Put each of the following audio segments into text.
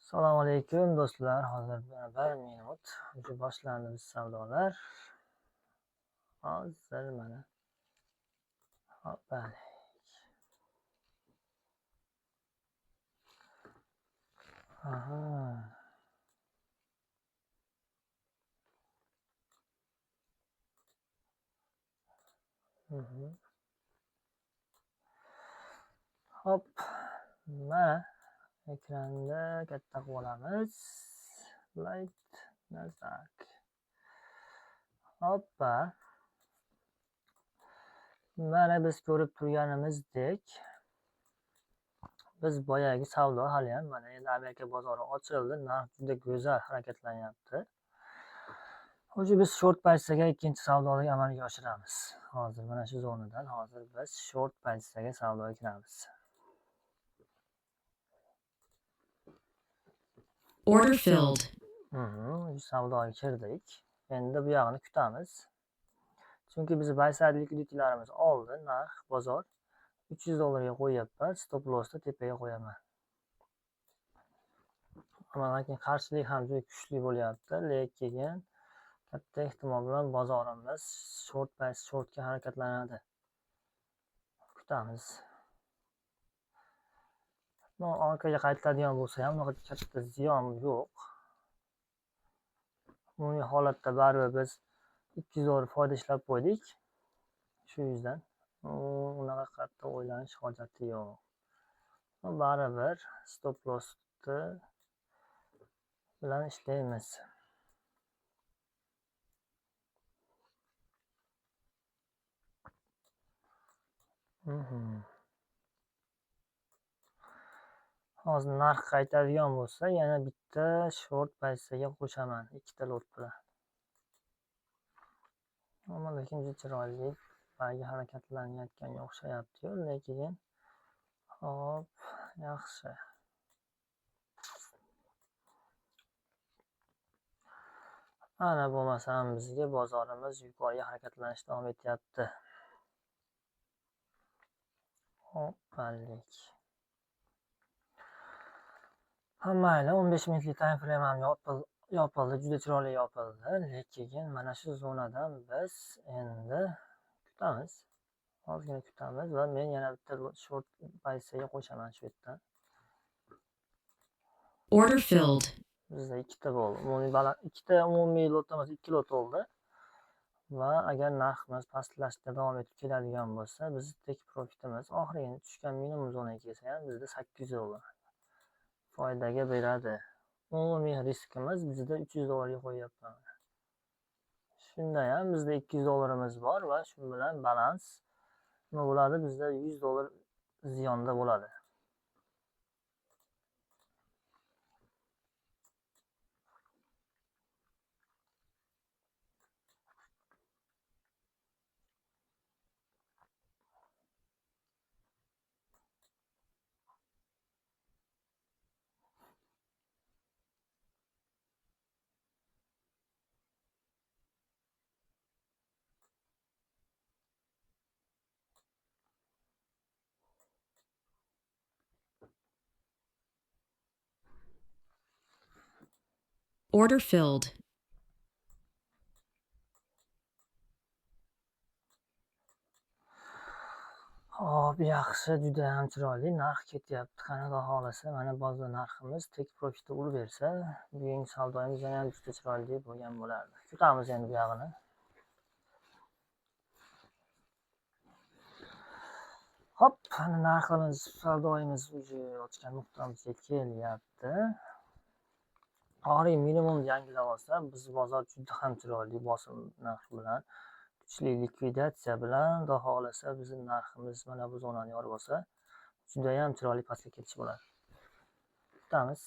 Assalomu alaykum do'stlar. Hozir bir minut boshlandi biz savdolar. Hozir mana hoppalik. Aha. Hop. Mana ekranda katta qilamiz. Light Nasdaq. Hoppa. Mana biz ko'rib turganimizdek biz boyagi savdo hali ham mana endi Amerika bozori ochildi, narx juda go'zal harakatlanyapti. Hoji biz short pozitsiyaga ikkinchi savdoni amalga oshiramiz. Hozir mana shu zonadan hozir biz short pozitsiyaga savdoga kiramiz. Order filled. Savdoga kirdik. Endi bu yog'ini kutamiz. Chunki biz buy side likviditlarimiz oldi, narx bozor $300 ga qo'yapman, stop lossni tepaga qo'yaman. Lekin qarshilik ham juda kuchli bo'lyapti, lekin katta ehtimol bilan bozorimiz shortga harakatlanadi. Kutamiz. Orqaga qaytadigan bo'lsa ham unaqa katta ziyon yo'q. Umumiy holatda baribir biz $200 foyda ishlab qo'ydik. Shu yuzdan unaqa katta o'ylanish hojati yo'q. Baribir stop lossni bilan ishlaymiz. Hozir narx qaytadigan bo'lsa, yana bitta short pozitsiyaga qo'shaman, ikkita lot bilan. Ammo lekin juda chiroyli bayga harakatlanayotganga o'xshayapti-yu, lekin hop, yaxshi. Ana bo'lmasam bizga bozorimiz yuqoriga harakatlanishda davom etyapti. Hoppalik. Mayli, 15 minutlik time frame ham yopildi, juda chiroyli yopildi, lekin mana shu zonadan biz endi kutamiz. Ozgina kutamiz va men yana bitta short pozitsiyaga qo'shaman shu yerdan. Order filled. Bizda ikkita bo'ldi. Ikkita umumiy lotimiz 2 lot oldi. Va agar narximiz pastlashda davom etib keladigan bo'lsa, biz tek profitimiz oxirgi tushgan minimum zonaga kelsa ham bizda $800 foydaga beradi. Umumiy riskimiz bizda $300 ga qo'yapman. Shunda ham bizda $200 bor va shu bilan balans nima bo'ladi? Bizda $100 ziyonda bo'ladi. Order filled. Hop, yaxshi, juda ham chiroyli narx ketyapti. Qanaqa xohlasa, mana bozor narximiz tek profitda urib bersa, bugungi savdoyimiz ham juda chiroyli bo'lgan bo'lardi. Kutamiz endi bu yog'ini. Hop, ana narximiz, savdoyimiz ochgan nuqtamizga kelyapti. Oxirgi minimum yangilab olsa, biz bozor juda ham chiroyli bosim narx bilan, kuchli likvidatsiya bilan, xudo xohlasa bizning narximiz mana bu zonani yorib olsa, juda ham chiroyli pastga ketish bo'ladi. Kutamiz.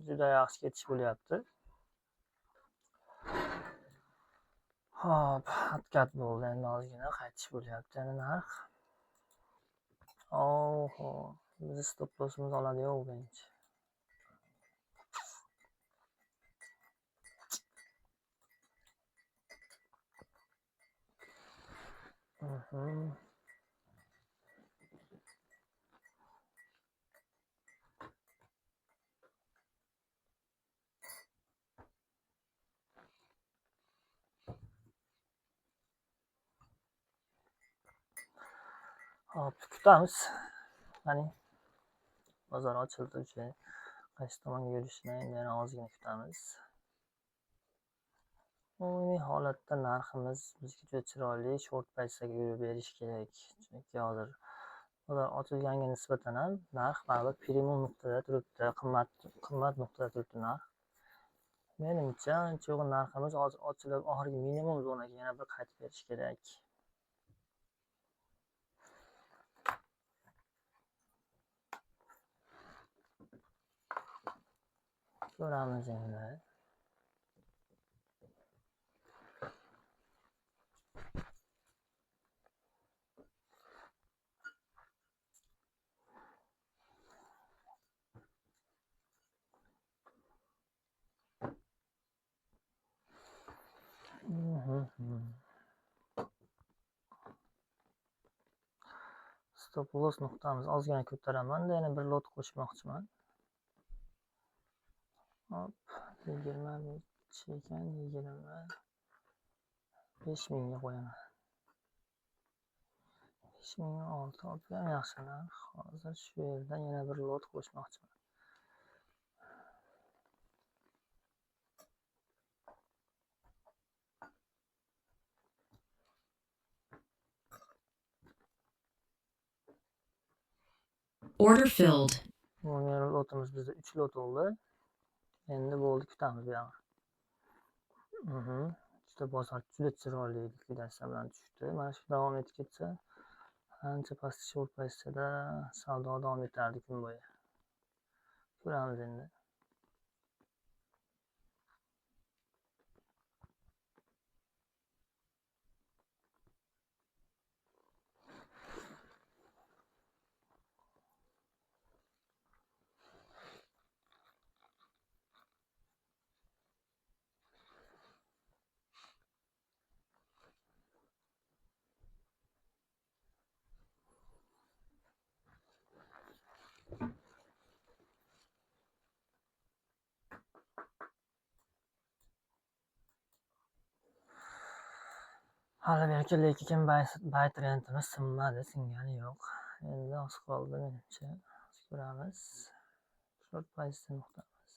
Juda yaxshi ketish bo'lyapti. Hop, harakat bo'ldi. Endi ozgina qaytish bo'lyapti yana narx. Oho, Bizni stop lossimiz oladi yo'q birinchi. Hop, kutamiz. Qani bozor ochildi uchun qaysi tomonga yurishini endi yana ozgina kutamiz. Umumiy holatda narximiz bizga juda chiroyli short price'ga yurib berish kerak. Chunki hozir bozor ochilganiga nisbatan ham narx baribir premium nuqtada turibdi, qimmat nuqtada turibdi narx. Menimcha ancha narximiz ochilib oxirgi minimum zonaga yana bir qaytib berish kerak. Ko'ramiz endi. Stop loss nuqtamiz ozgina ko'taraman, yana bir lot qo'shmoqchiman. Hop, 20 ekan, 5000 ga qo'yaman. 5006 olib ham yaxshi narx. Hozir shu yerdan yana bir lot qo'shmoqchiman. Order filled. Umumiy lotimiz bizda 3 lot bo'ldi. Endi bo'ldi, kutamiz bu yoqni. Juda bozor juda chiroyli likvidatsiya bilan tushdi. Mana shu davom etib ketsa, ancha pastki short price'da savdo davom etardi kun bo'yi. Ko'ramiz endi. Hali berki lekin buy trendimiz sinmadi, singani yo'q. Endi oz qoldi menimcha. Ko'ramiz. Short price nuqtamiz.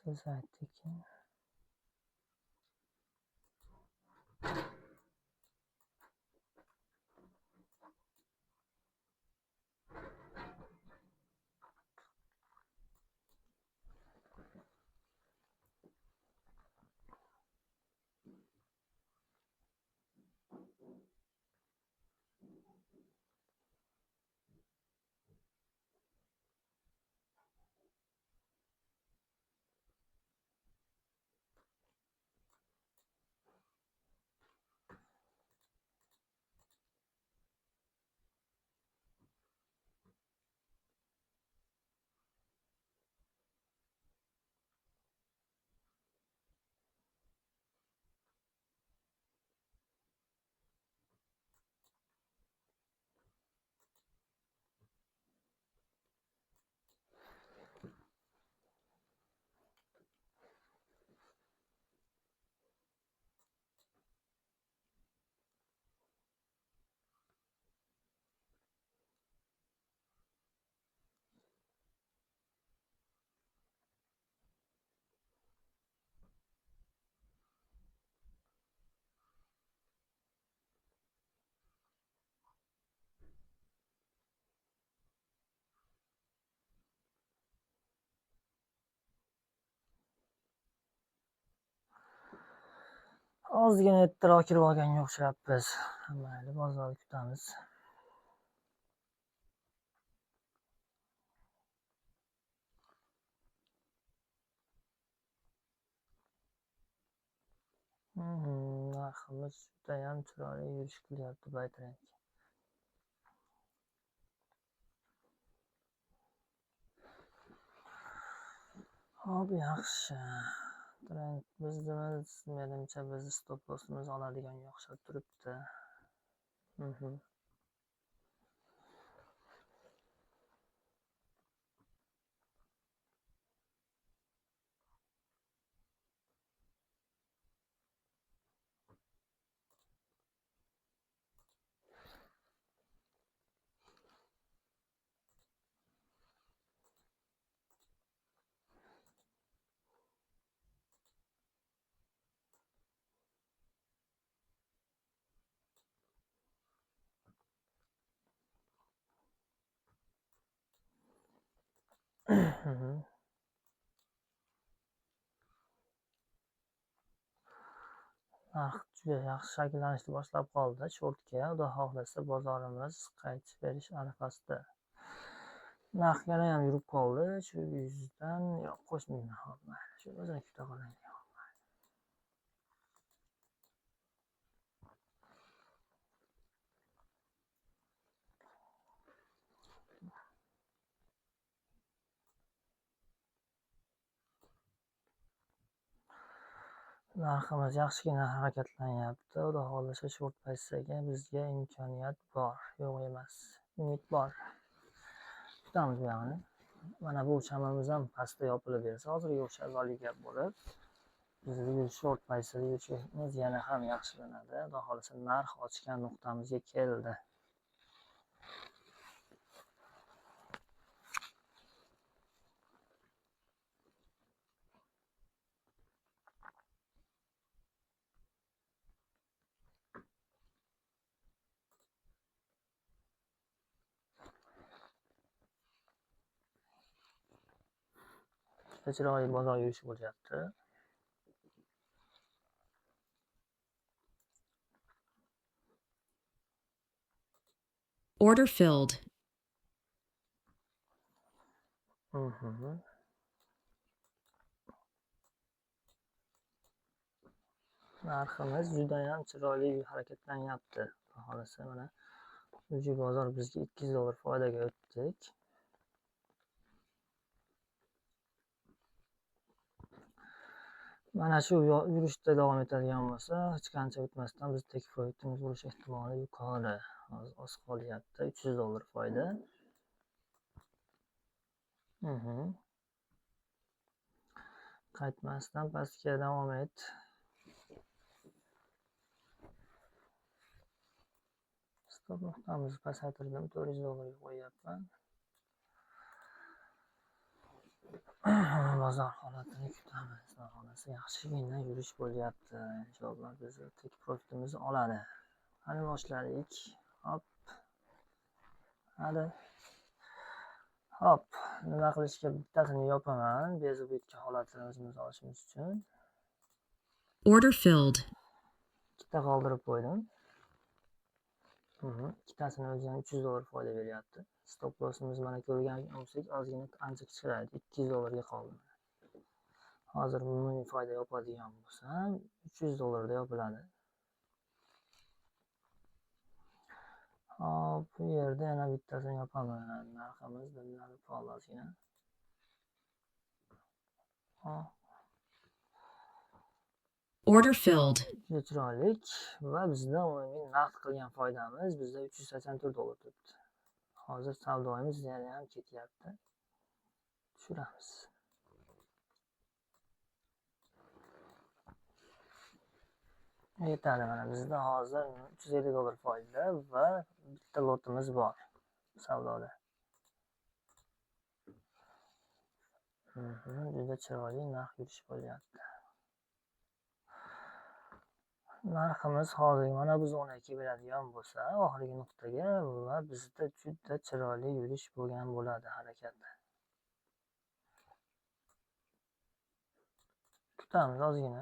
Siz aytdik. Ozgina ertaroq kirib olganga o'xshabmiz. Mayli, bozorni kutamiz. Narximiz judayam chiroyli yurish qilyapti baytrend. Hop, yaxshi. Trend menimcha bizni stop lossimiz oladiganga o'xshab turibdi. Narx juda yaxshi shakllanishni boshlab qoldi. Shortga, xudo xohlasa bozorimiz qaytib berish arafasida. Narx yana ham yurib qoldi. Shu yuzdan qo'shmayman. Shu o'zini kuta qolaylik. Narximiz yaxshigina harakatlanyapti. Xudo xohlasa short paysaga bizga imkoniyat bor, yo'q emas. Umid bor. Kutamiz bu yoqni. Mana bu chamamiz ham pastda yopilib bersa, hozirga o'xshab gap bo'lib, bizga short paysada yurishimiz yana ham yaxshilanadi. Xudo xohlasa narx ochgan nuqtamizga keldi. Chiroyli bozor yurishi bo'lyapti. Order filled. Narximiz judayam chiroyli harakatlanyapti. Xudo xohlasa mana uji bozor bizga $200 foydaga o'tdik. Mana shu yurishda davom etadigan bo'lsa, hech qancha o'tmasdan biz tek profitimiz bo'lish ehtimoli yuqori. Hozir oz qolyapti, $300 foyda. Qaytmasdan pastga davom et. Stop nuqtamizni pasaytirdim, $400 qo'yyapman. Bozor holatini kutamiz. Xudo xohlasa yaxshigina yurish bo'lyapti. Inshaalloh biz tek profitimizni oladi. Qani boshladik. Hop. Hadi. Hop. Nima qilishga bittasini yopaman. Bezib o'tgan holatini o'zimiz olishimiz uchun. Order filled. Ikkita qoldirib qo'ydim. Ikkitasini o'zi ham $300 foyda beryapti. Stop lossimiz mana ko'rgan bo'lsak, ozgina ancha kichikroq, $200 ga qoldi. Hozir umumiy foyda yopadigan bo'lsam, $300 da yopiladi. Hop, bu yerda yana bittasini yopaman. Narximiz billanib qoldi ozgina. Order filled. Juda chiroyli va bizda umumiy naqd qilgan foydamiz bizda $384 turibdi. Hozir savdoimiz yana ham ketyapti. Tushiramiz. Yetadi, mana bizda hozir $350 foyda va bitta lotimiz bor savdoda. Juda chiroyli narx yurish bo'lyapti. Narximiz hozir mana bu zonaga keladigan bo'lsa, oxirgi nuqtaga va bizda juda chiroyli yurish bo'lgan bo'ladi harakatda. Kutamiz ozgina.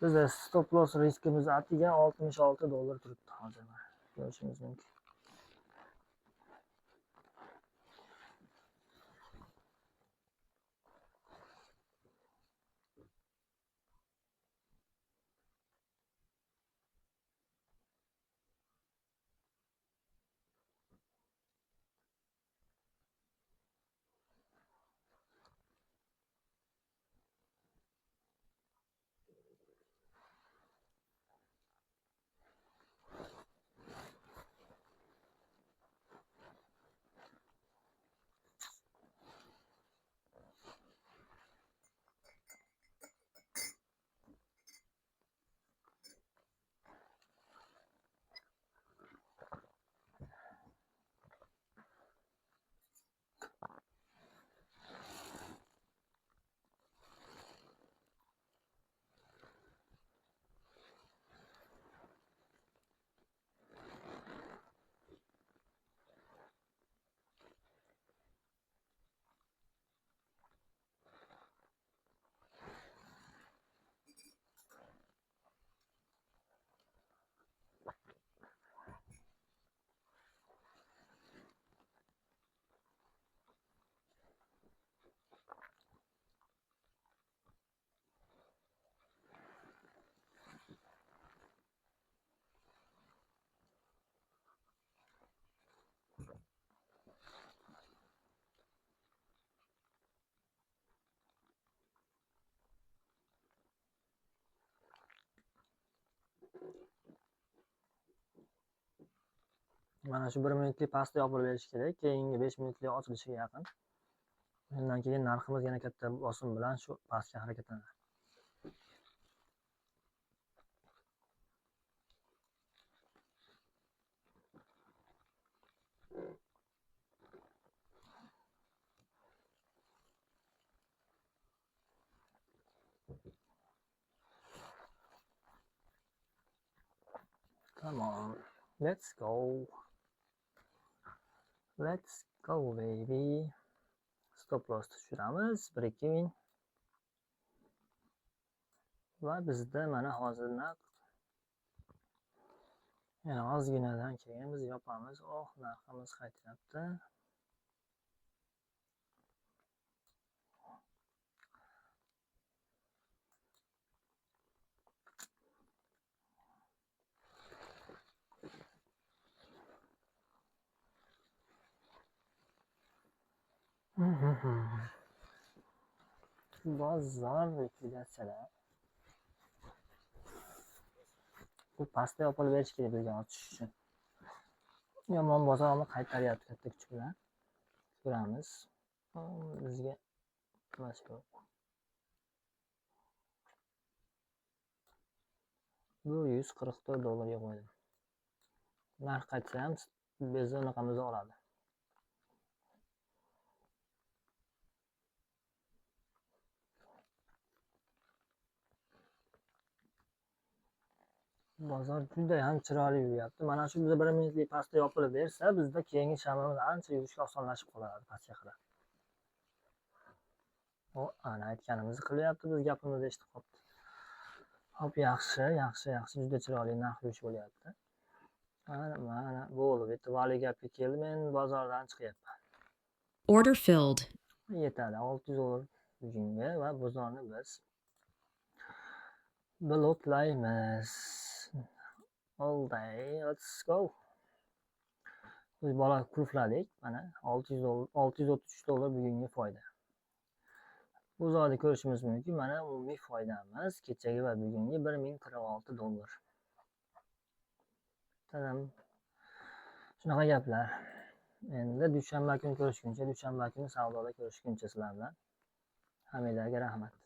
Bizda stop loss riskimiz atiga $66 turibdi hozir. Ko'rishingiz mumkin. Mana shu 1 minutlik pastda yopib berish kerak. Keyingi 5 minutlik ochilishiga yaqin. Undan keyin narximiz yana katta bosim bilan shu pastga harakatlanadi. Come on. Let's go. Let's go baby. Stop loss tushiramiz 1-2 ming. Va bizda mana hozir naq yana ozginadan keyin biz yopamiz. Oh, narximiz qaytyapti. Bozor likvidatsiyada. Bu pastda yopilib berish kerak bizga ochish uchun. Yomon bozorni qaytaryapti katta kuch bilan. Ko'ramiz. Bizga nima yo'q. Bu $144 qo'ydim. Narx qaytsa ham biz unaqamizni oladi. Bozor juda ham chiroyli yuryapti. Mana shu bizda 1 minutlik pastda yopilib bersa, bizda keyingi shamimiz ancha yurishga osonlashib qoladi pastga qarab. O, ana aytganimizni qilyapti, biz gapimizni eshitib qopti. Hop, yaxshi, juda chiroyli narx yurish bo'lyapti. Mana bo'ldi. Bitta vali gapga keldi, men bozordan chiqyapman. Order filled. Yetadi, $600 bugunga va bozorni biz bloklaymiz. All day, let's go. Biz bola kurfladik, mana $633 bugungi foyda. Bozorda ko'rishimiz mumkin, mana umumiy foydamiz kechagi va bugungi $1046. Tamam. Shunaqa gaplar. Endi dushanba kuni ko'rishguncha, dushanba kuni savdoda ko'rishguncha sizlar bilan. Hammalarga rahmat.